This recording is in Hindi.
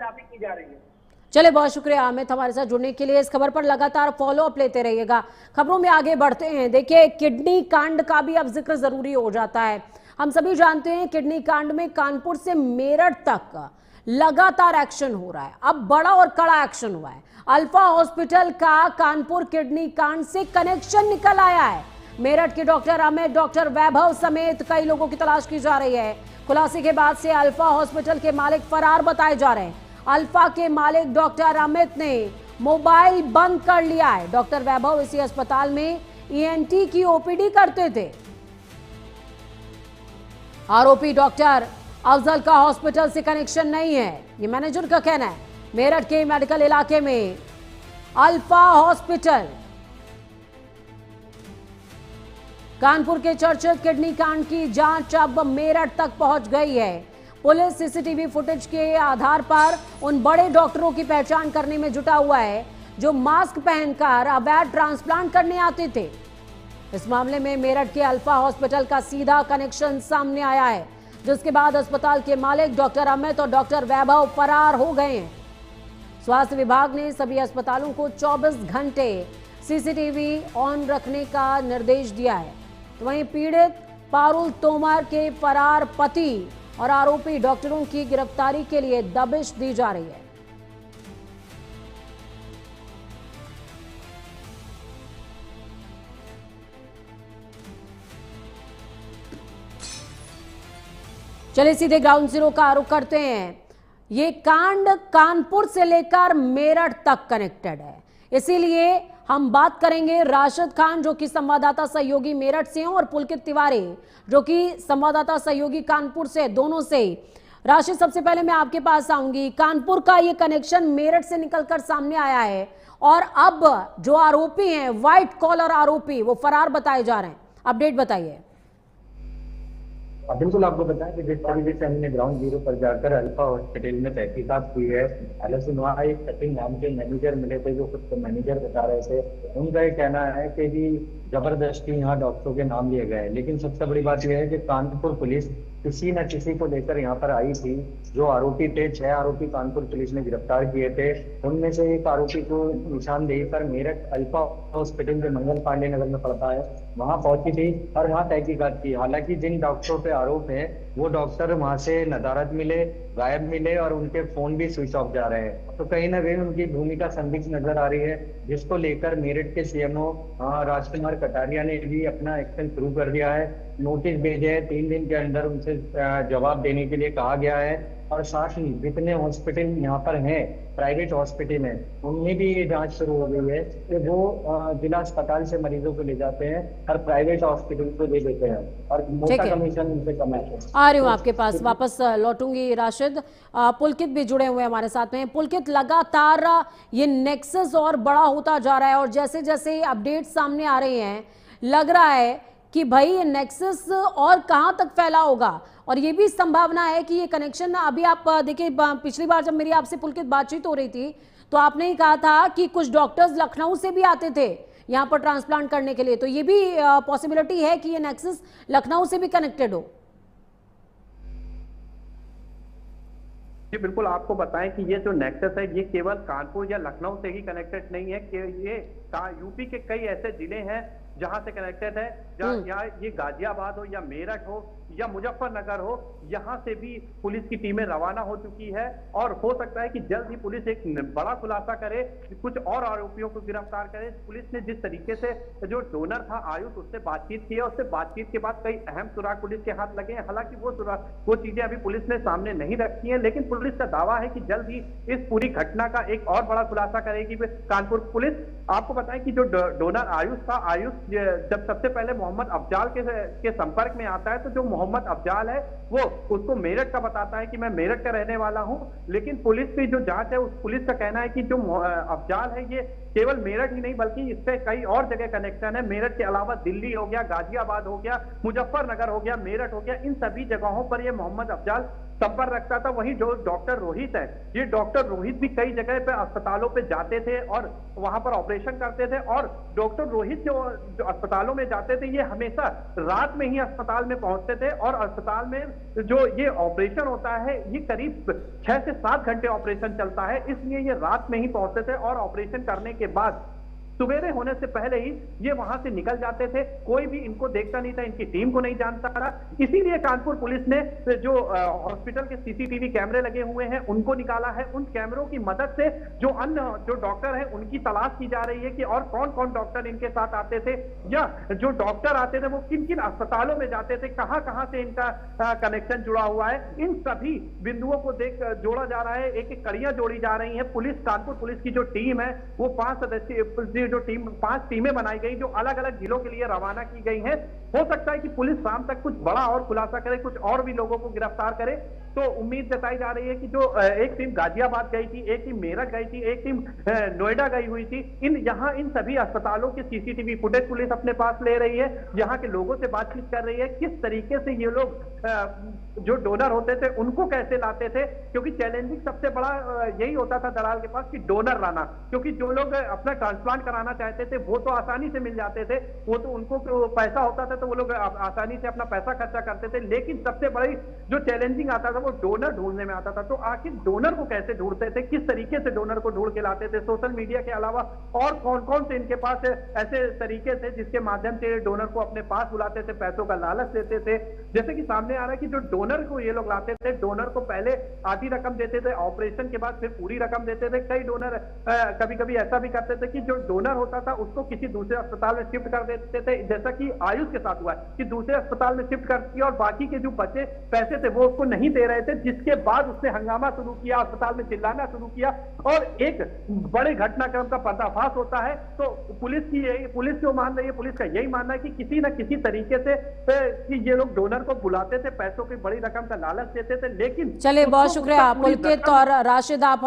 नापी की जा रही है। चले, बहुत शुक्रिया अमित हमारे साथ जुड़ने के लिए। इस खबर पर लगातार फॉलो अप लेते रहिएगा। खबरों में आगे बढ़ते हैं। देखिए, किडनी कांड का भी अब जिक्र जरूरी हो जाता है। हम सभी जानते हैं किडनी कांड में कानपुर से मेरठ तक लगातार एक्शन हो रहा है। अब बड़ा और कड़ा एक्शन हुआ है। अल्फा हॉस्पिटल का कानपुर किडनी कांड से कनेक्शन निकल आया है। मेरठ के डॉक्टर अमित, डॉक्टर वैभव समेत कई लोगों की तलाश की जा रही है। खुलासे के बाद से अल्फा हॉस्पिटल के मालिक फरार बताए जा रहे हैं। अल्फा के मालिक डॉक्टर अमित ने मोबाइल बंद कर लिया है। डॉक्टर वैभव इसी अस्पताल में ईएनटी की ओपीडी करते थे। आरोपी डॉक्टर अफजल का हॉस्पिटल से कनेक्शन नहीं है, ये मैनेजर का कहना है। मेरठ के मेडिकल इलाके में अल्फा हॉस्पिटल, कानपुर के चर्चित किडनी कांड की जांच अब मेरठ तक पहुंच गई है। पुलिस सीसीटीवी फुटेज के आधार पर उन बड़े डॉक्टरों की पहचान करने में जुटा हुआ है जो मास्क पहनकर अवैध ट्रांसप्लांट करने आते थे। इस मामले में मेरठ के अल्फा हॉस्पिटल का सीधा कनेक्शन सामने आया है, जिसके बाद अस्पताल के मालिक डॉक्टर अमित और डॉक्टर वैभव फरार हो गए हैं। स्वास्थ्य विभाग ने सभी अस्पतालों को 24 घंटे सीसीटीवी ऑन रखने का निर्देश दिया है। तो वहीं पीड़ित पारुल तोमर के फरार पति और आरोपी डॉक्टरों की गिरफ्तारी के लिए दबिश दी जा रही है। चलिए सीधे ग्राउंड जीरो का रुख करते हैं। ये कांड कानपुर से लेकर मेरठ तक कनेक्टेड है, इसीलिए हम बात करेंगे राशिद खान जो कि संवाददाता सहयोगी मेरठ से हैं और पुलकित तिवारी जो कि संवाददाता सहयोगी कानपुर से, दोनों से। राशिद, सबसे पहले मैं आपके पास आऊंगी। कानपुर का ये कनेक्शन मेरठ से निकलकर सामने आया है और अब जो आरोपी हैं, व्हाइट कॉलर आरोपी, वो फरार बताए जा रहे हैं। अपडेट बताइए। बिल्कुल, आपको बताएं कि जिस तरीके से हमने ग्राउंड जीरो पर जाकर अल्फा हॉस्पिटल में तहकीकात हुई है, हालांकि वहाँ एक सचिन नाम के मैनेजर मिले थे जो खुद को मैनेजर बता रहे थे। उनका ये कहना है कि जी जबरदस्ती यहाँ डॉक्टरों के नाम लिए गए, लेकिन सबसे बड़ी बात यह है कि कानपुर पुलिस किसी न किसी को लेकर यहाँ पर आई थी। जो आरोपी थे, 6 आरोपी कानपुर पुलिस ने गिरफ्तार किए थे। उनमें से एक आरोपी को निशानदेही पर मेरठ अल्फा हॉस्पिटल जो मंगल पांडे नगर में पड़ता है, वहां पहुंची थी और वहां तहकीकात की। हालांकि जिन डॉक्टरों पे आरोप है वो डॉक्टर वहां से नदारद मिले, गायब मिले और उनके फोन भी स्विच ऑफ जा रहे हैं। तो कहीं ना कहीं उनकी भूमिका संदिग्ध नजर आ रही है, जिसको लेकर मेरठ के सीएमओ राजकुमार कटारिया ने भी अपना एक्शन शुरू कर दिया है। नोटिस भेजे हैं, 3 दिन के अंदर उनसे जवाब देने के लिए कहा गया है। और साथ ही जितने हॉस्पिटल यहाँ पर हैं, प्राइवेट हॉस्पिटल हैं, उनमें भी ये जांच शुरू हो गई है कि वो जिला अस्पताल से मरीजों को ले जाते हैं और प्राइवेट हॉस्पिटल को दे देते हैं और मोटा कमीशन उनसे कमाते हैं। आ रही हूँ आपके पास, वापस लौटूंगी। राशिद, पुलकित भी जुड़े हुए हमारे साथ में। पुलकित, लगातार ये नेक्सस और बड़ा होता जा रहा है और जैसे जैसे अपडेट सामने आ रहे हैं लग रहा है कि भाई ये नेक्सस और कहां तक फैला होगा। और ये भी संभावना है कि ये कनेक्शन, अभी आप देखिए, पिछली बार जब मेरी आपसे पुलकित बातचीत हो रही थी तो आपने ही कहा था कि कुछ डॉक्टर्स लखनऊ से भी आते थे यहाँ पर ट्रांसप्लांट करने के लिए, तो ये भी पॉसिबिलिटी है कि ये नेक्सस लखनऊ से भी कनेक्टेड हो। जी बिल्कुल, आपको बताएं कि ये जो नेक्सस है ये केवल कानपुर या लखनऊ से ही कनेक्टेड नहीं है कि ये यूपी के कई ऐसे जिले हैं जहां से कनेक्टेड है, जहाँ ये गाजियाबाद हो या मेरठ हो या मुजफ्फरनगर हो, यहाँ से भी पुलिस की टीमें रवाना हो चुकी है। और हो सकता है कि जल्द ही पुलिस एक बड़ा खुलासा करे, कुछ और आरोपियों को गिरफ्तार करे। पुलिस ने जिस तरीके से जो डोनर था आयुष, उससे बातचीत की है, उससे बातचीत के बाद कई अहम सुराग पुलिस के हाथ लगे हैं। हालांकि वो चीजें अभी पुलिस ने सामने नहीं रखी है, लेकिन पुलिस का दावा है कि जल्द ही इस पूरी घटना का एक और बड़ा खुलासा करेगी कानपुर पुलिस। आपको बताएं कि जो डोनर आयुष था, आयुष जब सबसे पहले मोहम्मद अफजाल के संपर्क में आता है तो जो मोहम्मद अफजाल है वो उसको मेरठ का बताता है कि मैं मेरठ का रहने वाला हूं। लेकिन पुलिस की जो जांच है, उस पुलिस का कहना है कि जो अफजाल है ये केवल मेरठ ही नहीं बल्कि इससे कई और जगह कनेक्शन है। मेरठ के अलावा दिल्ली हो गया, गाजियाबाद हो गया, मुजफ्फरनगर हो गया, मेरठ हो गया, इन सभी जगहों पर ये मोहम्मद अफजाल संपर्क रखता था। वहीं जो डॉक्टर रोहित है, ये डॉक्टर रोहित भी कई जगह पे अस्पतालों पे जाते थे और वहां पर ऑपरेशन करते थे। और डॉक्टर रोहित जो अस्पतालों में जाते थे, ये हमेशा रात में ही अस्पताल में पहुंचते थे। और अस्पताल में जो ये ऑपरेशन होता है, ये करीब 6 से 7 घंटे ऑपरेशन चलता है, इसलिए ये रात में ही पहुंचते थे। और ऑपरेशन करने के बाद सवेरे होने से पहले ही ये वहां से निकल जाते थे। कोई भी इनको देखता नहीं था, इनकी टीम को नहीं जानता था। इसीलिए कानपुर पुलिस ने जो हॉस्पिटल के सीसीटीवी कैमरे लगे हुए हैं उनको निकाला है। उन कैमरों की मदद से जो अन्य जो डॉक्टर हैं उनकी तलाश की जा रही है कि और कौन कौन डॉक्टर इनके साथ आते थे, या जो डॉक्टर आते थे वो किन किन अस्पतालों में जाते थे, कहां कहां से इनका कनेक्शन जुड़ा हुआ है। इन सभी बिंदुओं को देख जोड़ा जा रहा है, एक एक कड़ियां जोड़ी जा रही है। पुलिस, कानपुर पुलिस की जो टीम है वो 5 सदस्यीय जो टीम, 5 टीमें बनाई गई जो अलग अलग जिलों के लिए रवाना की गई हैं। हो सकता है कि पुलिस शाम तक कुछ बड़ा और खुलासा करे, कुछ और भी लोगों को गिरफ्तार करे। तो उम्मीद जताई जा रही है कि जो एक टीम गाजियाबाद गई थी, एक टीम मेरठ गई थी, एक टीम नोएडा गई हुई थी, इन सभी अस्पतालों के सीसीटीवी फुटेज पुलिस अपने पास ले रही है। यहाँ के लोगों से बातचीत कर रही है, किस तरीके से ये लोग जो डोनर होते थे उनको कैसे लाते थे। क्योंकि चैलेंजिंग सबसे बड़ा यही होता था दलाल के पास कि डोनर लाना, क्योंकि जो लोग अपना ट्रांसप्लांट कराना चाहते थे वो तो आसानी से मिल जाते थे, वो तो उनको पैसा होता था तो वो लोग आसानी से अपना पैसा खर्चा करते थे। लेकिन सबसे बड़ी जो चैलेंजिंग आता था वो डोनर ढूंढने में आता था। तो आखिर डोनर को कैसे ढूंढते थे, किस तरीके से डोनर को ढूंढ के लाते थे, सोशल मीडिया के अलावा और कौन कौन से इनके पास ऐसे तरीके थे जिसके माध्यम से डोनर को अपने पास बुलाते थे, पैसों का लालच देते थे। जैसे कि सामने आ रहा है कि जो डोनर को ये लोग लाते थे, डोनर को पहले आधी रकम देते थे, ऑपरेशन के बाद फिर पूरी रकम देते थे। कई डोनर कभी कभी ऐसा भी करते थे कि जो डोनर होता था उसको किसी दूसरे अस्पताल में शिफ्ट कर देते थे, जैसा कि आयुष के साथ हुआ है कि दूसरे अस्पताल में शिफ्ट कर दिया और बाकी के जो बचे पैसे थे वो उसको नहीं दे रहे थे। जिसके बाद उसने हंगामा शुरू किया, अस्पताल में चिल्लाना शुरू किया और एक बड़े घटनाक्रम का पर्दाफाश होता है। तो पुलिस जो मान रही है, पुलिस का यही मानना है कि किसी न किसी तरीके से कि ये लोग डोनर को बुलाते थे, पैसों की बड़ी रकम का लालच देते थे। लेकिन चलिए, बहुत शुक्रिया पुलकित और राशिद, आप